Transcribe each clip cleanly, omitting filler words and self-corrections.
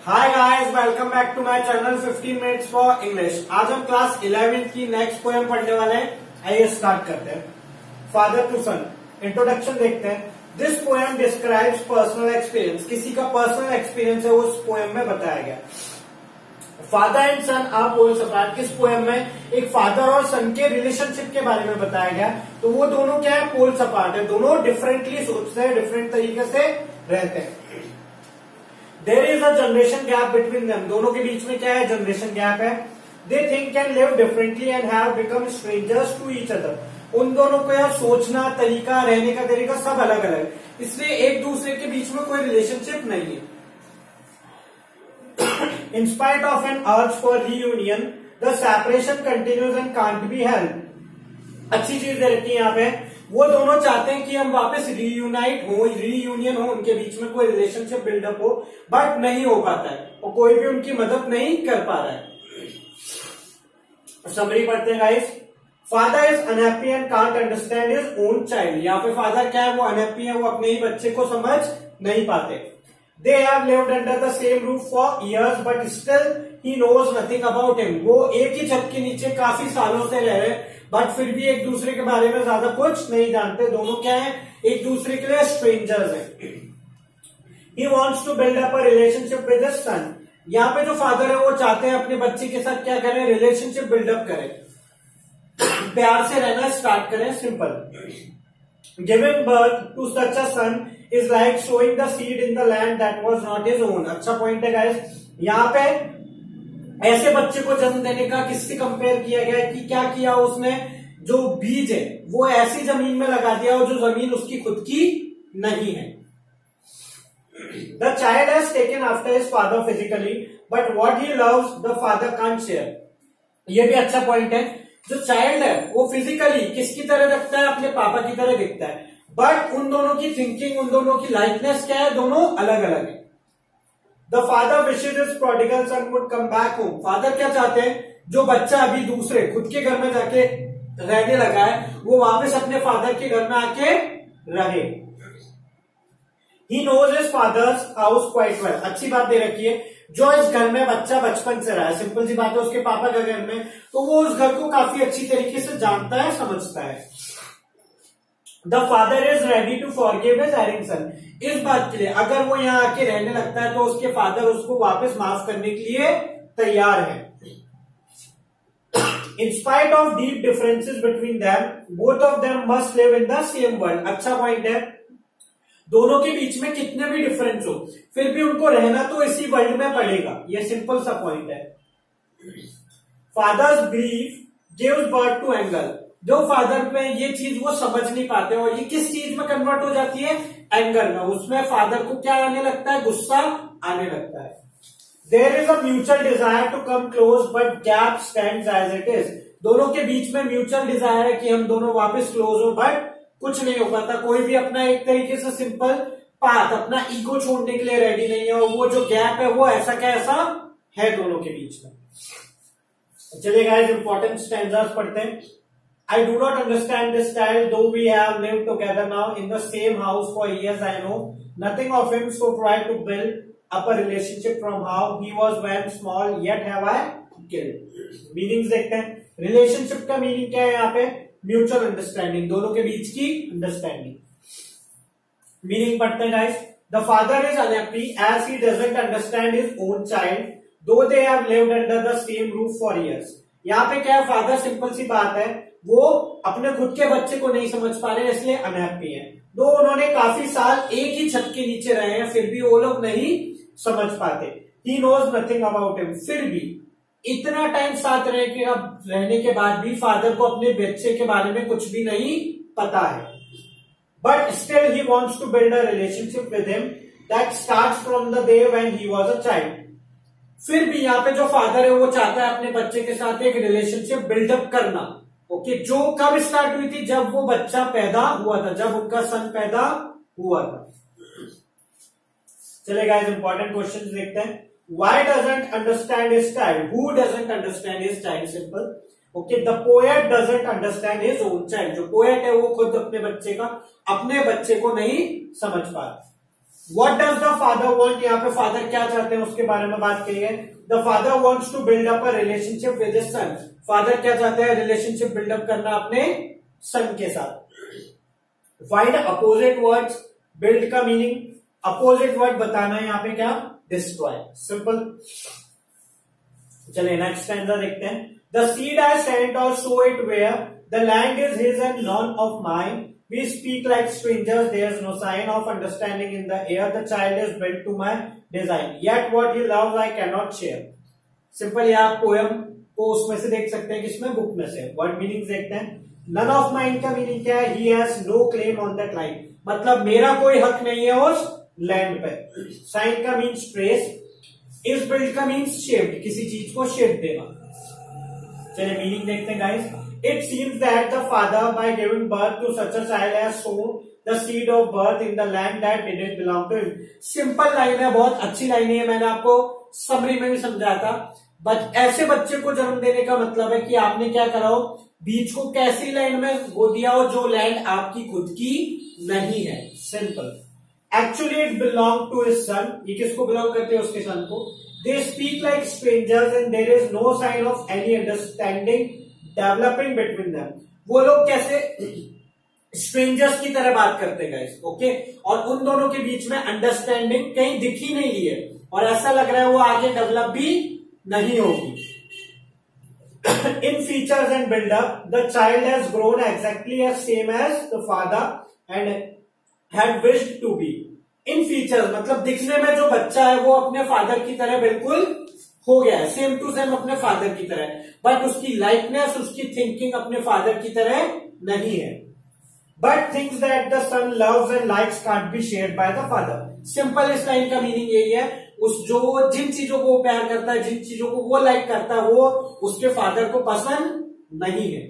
Hi guys, welcome back to my channel 15 minutes for English. आज हम class 11 की next poem पढ़ने वाले हैं। आइए स्टार्ट करते हैं। फादर टू सन, इंट्रोडक्शन देखते हैं। This poem describes personal experience, किसी का पर्सनल एक्सपीरियंस है वो उस पोएम में बताया गया। Father and son are poles apart, किस पोएम में एक फादर और सन के रिलेशनशिप के बारे में बताया गया। तो वो दोनों क्या है, पोल्स अपार्ट है, दोनों डिफरेंटली सोचते हैं, डिफरेंट तरीके से रहते हैं। There is a generation gap between them, दोनों के बीच में क्या है, जनरेशन गैप है। They think and live differently and have become strangers to each other, उन दोनों को यार सोचना तरीका, रहने का तरीका सब अलग अलग, इसलिए एक दूसरे के बीच में कोई रिलेशनशिप नहीं है। In spite of an urge for reunion, the separation continues and can't be helped. अच्छी चीज दे रखी है यहाँ पे, वो दोनों चाहते हैं कि हम वापस रीयूनाइट हो, रीयूनियन हो, उनके बीच में कोई रिलेशनशिप बिल्डअप हो, बट नहीं हो पाता है और कोई भी उनकी मदद नहीं कर पा रहा है। समरी पढ़ते हैं guys. Father is unhappy and can't understand his own child, यहाँ पे फादर क्या है, वो अनहैप्पी है, वो अपने ही बच्चे को समझ नहीं पाते। They have lived under the same roof for years, but still he knows nothing about him. वो एक ही छत के नीचे काफी सालों से रह रहे, बट फिर भी एक दूसरे के बारे में ज्यादा कुछ नहीं जानते। दोनों क्या है, एक दूसरे के लिए स्ट्रेंजर्स हैं। He wants to build up a relationship with his son. यहाँ पे जो फादर है वो चाहते हैं अपने बच्चे के साथ क्या करें, रिलेशनशिप बिल्डअप करें, प्यार से रहना स्टार्ट करें, simple. Giving birth to such a son is like sowing the seed in the land that was not his own. अच्छा पॉइंट है गाइस। यहाँ पे ऐसे बच्चे को जन्म देने का किससे कंपेयर किया गया है कि क्या किया उसने, जो बीज है वो ऐसी जमीन में लगा दिया और जो जमीन उसकी खुद की नहीं है। The child has taken after his father physically, but what he loves the father can't share. ये भी अच्छा पॉइंट है। जो चाइल्ड है वो फिजिकली किसकी तरह दिखता है, अपने पापा की तरह दिखता है, बट उन दोनों की थिंकिंग, उन दोनों की लाइकनेस क्या है, दोनों अलग अलग है। The father wishes his prodigal sun would come back home, father क्या चाहते हैं, जो बच्चा अभी दूसरे खुद के घर में जाके रहने लगा है वो वापस अपने फादर के घर में आके रहे। He knows his father's house quite well, अच्छी बात दे रखी है, जो इस घर में बच्चा बचपन से रहा है, सिंपल सी बात है, उसके पापा के घर में, तो वो उस घर को काफी अच्छी तरीके से जानता है, समझता है। The father is ready to forgive his erring son, इस बात के लिए अगर वो यहाँ आके रहने लगता है तो उसके फादर उसको वापस माफ करने के लिए तैयार है। इन spite of deep differences between them, both of them must live in the same world, अच्छा पॉइंट है। दोनों के बीच में कितने भी डिफरेंस हो फिर भी उनको रहना तो इसी वर्ल्ड में पड़ेगा, ये सिंपल सा पॉइंट है। Father's grief gives birth to anger, जो फादर पे ये चीज वो समझ नहीं पाते और ये किस चीज में कन्वर्ट हो जाती है, एंगर में, उसमें फादर को क्या आने लगता है, गुस्सा आने लगता है। There is a mutual desire to come close but gap stands as it is, दोनों के बीच में म्यूचुअल डिजायर है कि हम दोनों वापस क्लोज हो, बट कुछ नहीं हो पाता। कोई भी अपना एक तरीके से सिंपल पाथ, अपना ईगो छोड़ने के लिए रेडी नहीं है और वो जो गैप है वो ऐसा कैसा है दोनों के बीच में। चलिए गाइस, इंपॉर्टेंट स्टैंजास पढ़ते हैं। I do not understand this child, though we have lived together now in the same house for years. I know nothing of him, so try to build up a relationship from how he was when small, yet have I killed. Meanings देखते हैं। Relationship का meaning क्या है यहाँ पे, mutual understanding, दोनों के बीच की अंडरस्टैंडिंग। मीनिंग पढ़ते हैं guys. The father is unhappy as he doesn't understand his own child though they have lived under the same roof for years. यहाँ पे क्या है, फादर सिंपल सी बात है, वो अपने खुद के बच्चे को नहीं समझ पा रहे इसलिए अनहैप्पी है। दो उन्होंने काफी साल एक ही छत के नीचे रहे हैं फिर भी वो लोग नहीं समझ पाते। He knows nothing about him, फिर भी इतना टाइम साथ रहने के बाद भी फादर को अपने बच्चे के बारे में कुछ भी नहीं पता है। But still he wants to build a relationship with him that starts from the day when he was a child. फिर भी यहाँ पे जो फादर है वो चाहता है अपने बच्चे के साथ एक रिलेशनशिप बिल्डअप करना। ओके, जो कब स्टार्ट हुई थी, जब वो बच्चा पैदा हुआ था, जब उनका सन पैदा हुआ था। चलिए गाइस, इंपॉर्टेंट क्वेश्चन देखते हैं। Why doesn't understand his child? Who doesn't understand his child? Simple. Okay, the poet doesn't understand his own child. जो poet है वो खुद अपने बच्चे को नहीं समझ पा रहा। What does the father want, यहाँ पे फादर क्या चाहते हैं उसके बारे में बात की है। The father wants to build up a relationship with his son, father क्या चाहते हैं, रिलेशनशिप बिल्डअप करना अपने सन के साथ। फाइंड अपोजिट वर्ड्स, बिल्ड का मीनिंग, अपोजिट वर्ड बताना है यहाँ पे क्या, डिस्ट्रॉय, सिंपल। चलिए नेक्स्ट स्टैंजा देखते हैं। The seed I sent or sow it where, the land is his and none of mine, we speak like strangers, there is no sign of understanding in the air, the child is built to my design, yet what he loves I cannot share। Simple, ये आप poem को उसमें से देख सकते हैं, किसमें, book में से। वर्ड मीनिंग देखते हैं। नन ऑफ माइन का मीनिंग क्या है, he has no claim on that land, मतलब मेरा कोई हक नहीं है उस लैंड पे। साइन का मीन्स ट्रेस, इज बिल्ड का मीन्स शेप्ड, किसी चीज को शेप देना। चलिए मीनिंग देखते हैं guys. It seems that the father, by giving birth to such a child, has sown the seed of birth in the land that didn't belong to him। Simple line है, बहुत अच्छी line है, मैंने आपको summary में भी समझाया था। बट ऐसे बच्चे को जन्म देने का मतलब है कि आपने क्या करा हो, बीज को कैसी लैंड में बो दिया हो जो लैंड आपकी खुद की नहीं है, simple. Actually it belong to his son, ये किसको बिलोंग करते हैं, उसके सन को। They speak like strangers and there is no sign of any understanding developing between them. वो लोग कैसे स्ट्रेंजर्स की तरह बात करते हैं गाइस, ओके। और उन दोनों के बीच में अंडरस्टैंडिंग कहीं दिख ही नहीं रही है, और ऐसा लग रहा है वो आगे डेवलप भी नहीं होगी। In features and build up the child has grown exactly as same as the father and had wished to be. In features मतलब दिखने में जो बच्चा है वो अपने फादर की तरह बिल्कुल हो गया है, सेम टू सेम अपने फादर की तरह, बट उसकी लाइकनेस, उसकी थिंकिंग अपने फादर की तरह नहीं है। But things that the son loves and likes can't be shared by the father. Simple इस लाइन का मीनिंग यही है, उस जो जिन चीजों को वो प्यार करता है, जिन चीजों को वो लाइक करता है, वो उसके फादर को पसंद नहीं है।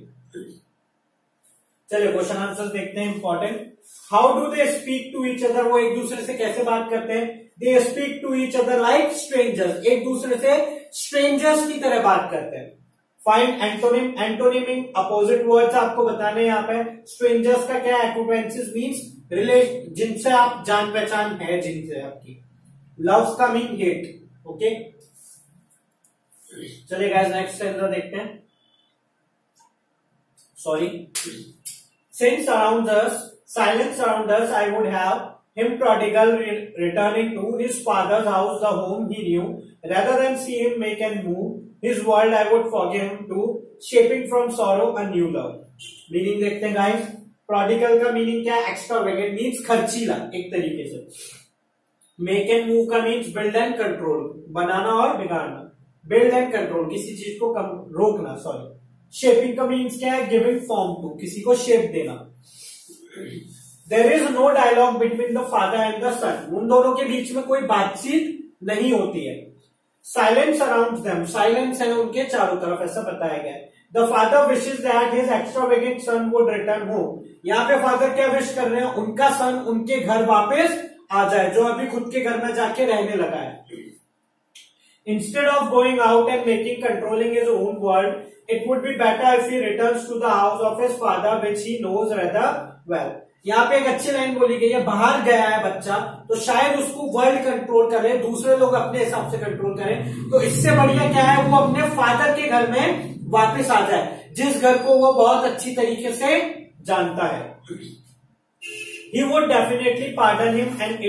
चलिए क्वेश्चन आंसर देखते हैं, important. How do they speak to each other, वो एक दूसरे से कैसे बात करते हैं। They speak to each other like strangers, एक दूसरे से स्ट्रेंजर्स की तरह बात करते हैं। फाइंड एंटोनिम, एंटोनिमिंग अपोजिट वर्ड्स आपको बताने हैं यहाँ पे। स्ट्रेंजर्स का क्या, एक्विवेंसेस मीन्स रिलेट, जिनसे आप जान पहचान है, जिनसे आपकी। लव का मीन हेट, ओके। चलिए गाइस नेक्स्ट स्टैंजा देखते हैं। Sorry. Since around us, silence around us, I would have him prodigal returning to his father's house, the home he knew, rather than see him make and move his world, I would forgive him to shaping from sorrow a new love। Meaning देखते हैं guys. Prodigal का meaning क्या है, extravagant means खर्चीला एक तरीके से। Make and move का मीन्स बिल्ड एंड कंट्रोल, बनाना और बिगाड़ना। बिल्ड एंड कंट्रोल, किसी चीज को रोकना, सॉरी। शेपिंग का मीन्स क्या है, गिविंग फॉर्म टू, किसी को शेप देना। There is no dialogue between the father and the son, उन दोनों के बीच में कोई बातचीत नहीं होती है। साइलेंस अराउंड देम, साइलेंस है उनके चारों तरफ, ऐसा बताया गया है। The father wishes that his extravagant son would return home, यहाँ पे फादर क्या विश कर रहे हैं, उनका सन उनके घर वापस आ जाए, जो अभी खुद के घर में जाके रहने लगा है। Instead of going out and making controlling his own world, it would be better if he returns to the house of his father, which he knows rather well। यहाँ पे एक अच्छी लाइन बोली गई है, बाहर गया है बच्चा तो शायद उसको वर्ल्ड कंट्रोल करे, दूसरे लोग अपने हिसाब से कंट्रोल करें, तो इससे बढ़िया क्या है, वो अपने फादर के घर में वापस आ जाए, जिस घर को वो बहुत अच्छी तरीके से जानता है। He would definitely pardon him, and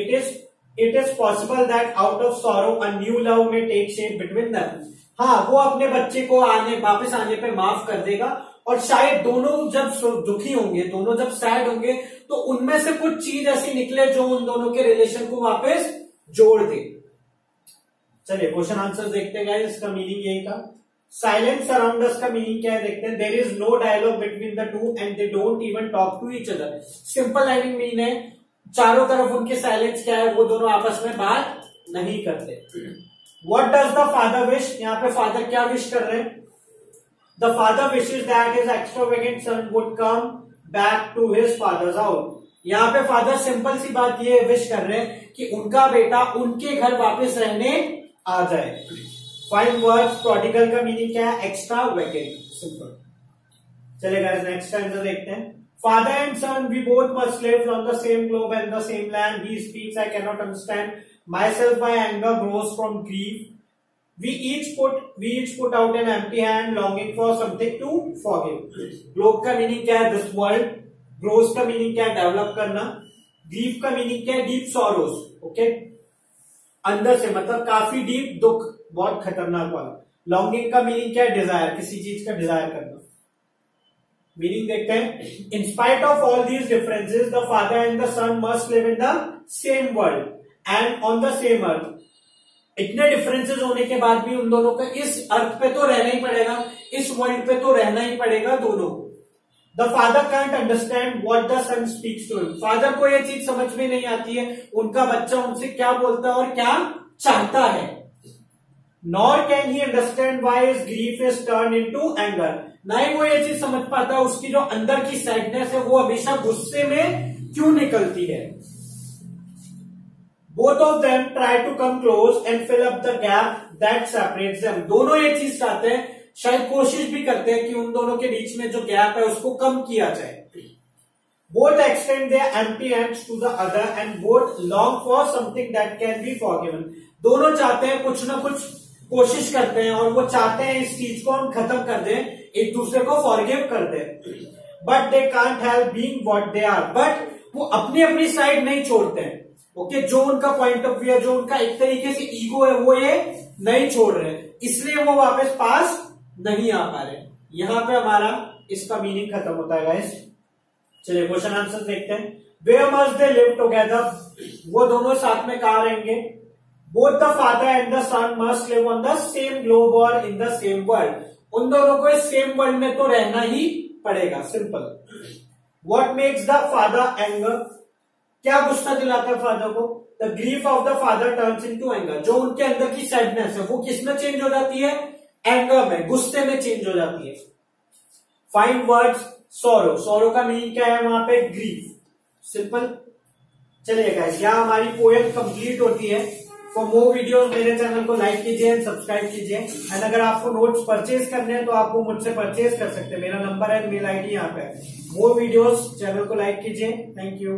it is possible that out of sorrow a new love may take shape between them। हाँ, वो अपने बच्चे को वापस आने पे माफ कर देगा, और शायद दोनों जब दुखी होंगे, दोनों जब सैड होंगे, तो उनमें से कुछ चीज ऐसी निकले जो उन दोनों के रिलेशन को वापस जोड़ दे। चलिए क्वेश्चन आंसर देखते हैं गाइस, इसका मीनिंग यही था। साइलेंस अराउंड अस का मीनिंग क्या है देखते हैं। There is no dialogue between the two and they don't even talk to each other. Simple lining mean है, चारों तरफ उनके साइलेंस क्या है, वो दोनों आपस में बात नहीं करते। What does the father wish, यहाँ पे फादर क्या विश कर रहे हैं। The father wishes that his extravagant son would come back to his father's house. यहाँ पे फादर सिंपल सी बात ये विश कर रहे हैं कि उनका बेटा उनके घर वापस रहने आ जाए। फाइंड वर्ड्स, प्रोडिगल का मीनिंग क्या है, एक्स्ट्रावेगेंट, सिंपल। चलिए गाइस नेक्स्ट आंसर देखते हैं। Father and son, we both must live on the same globe and the same land. He speaks, I cannot understand myself. My anger grows from grief. We each put out an empty hand, longing for something to forgive. Globe का meaning क्या है? This world. Grows का meaning क्या है? Develop करना. Grief का meaning क्या है? Deep sorrows. Okay? अंदर से मतलब काफी डीप दुख, बहुत खतरनाक वाला. लॉन्गिंग का मीनिंग क्या है? डिजायर, किसी चीज का डिजायर करना. मीनिंग देखते हैं. In spite of all these differences the father and the son must live in the same world and on the same earth. इतने डिफरेंसेस होने के बाद भी उन दोनों का इस अर्थ पे तो रहना ही पड़ेगा, इस वर्ल्ड पे तो रहना ही पड़ेगा दोनों को. The father can't understand what the son speaks to him. Father को यह चीज समझ में नहीं आती है उनका बच्चा उनसे क्या बोलता है और क्या चाहता है. Nor can he understand why his grief is turn into anger. ना ही वो ये चीज समझ पाता है उसकी जो अंदर की सैडनेस है वो हमेशा गुस्से में क्यों निकलती है. Both of them try to come close and fill up the gap that separates them. दोनों ये चीज चाहते हैं, शायद कोशिश भी करते हैं कि उन दोनों के बीच में जो गैप है उसको कम किया जाए. Both extend their empty hands to the other and both long for something that can be forgiven. दोनों चाहते हैं, कुछ ना कुछ कोशिश करते हैं और वो चाहते हैं इस चीज को हम खत्म कर दें, एक दूसरे को फॉरगिव कर दें. But they can't help being what they are. But वो अपनी अपनी साइड नहीं छोड़ते हैं. ओके, जो उनका पॉइंट ऑफ व्यू है, जो उनका एक तरीके से ईगो है, वो ये नहीं छोड़ रहे, इसलिए वो वापस पास नहीं आ पा रहे. यहां पे हमारा इसका मीनिंग खत्म होता है गाइस. चलिए क्वेश्चन आंसर देखते हैं. Where must they live together. वो दोनों साथ में कहां रहेंगे? Both the father and the son must live on the same globe और इन द सेम वर्ल्ड. उन दोनों को इस सेम वर्ल्ड में तो रहना ही पड़ेगा. Simple. What makes the father anger. क्या गुस्सा दिलाता है फादर को? The grief of the father turns into anger. जो उनके अंदर की सैडनेस है वो किस में चेंज हो जाती है? एंगर में, गुस्से में चेंज हो जाती है. Find words. सॉरो. सॉरो का मीनिंग क्या है वहां पे? ग्रीफ. सिंपल. चलिए गाइस, यहां हमारी पोएम कंप्लीट होती है. फॉर मोर वीडियोस मेरे चैनल को लाइक कीजिए एंड सब्सक्राइब कीजिए. एंड अगर आपको नोट्स परचेज करने हैं तो आप वो मुझसे परचेज कर सकते हैं. मेरा नंबर है, मेल आईडी यहाँ पे. मोर वीडियोस, चैनल को लाइक कीजिए. Thank you.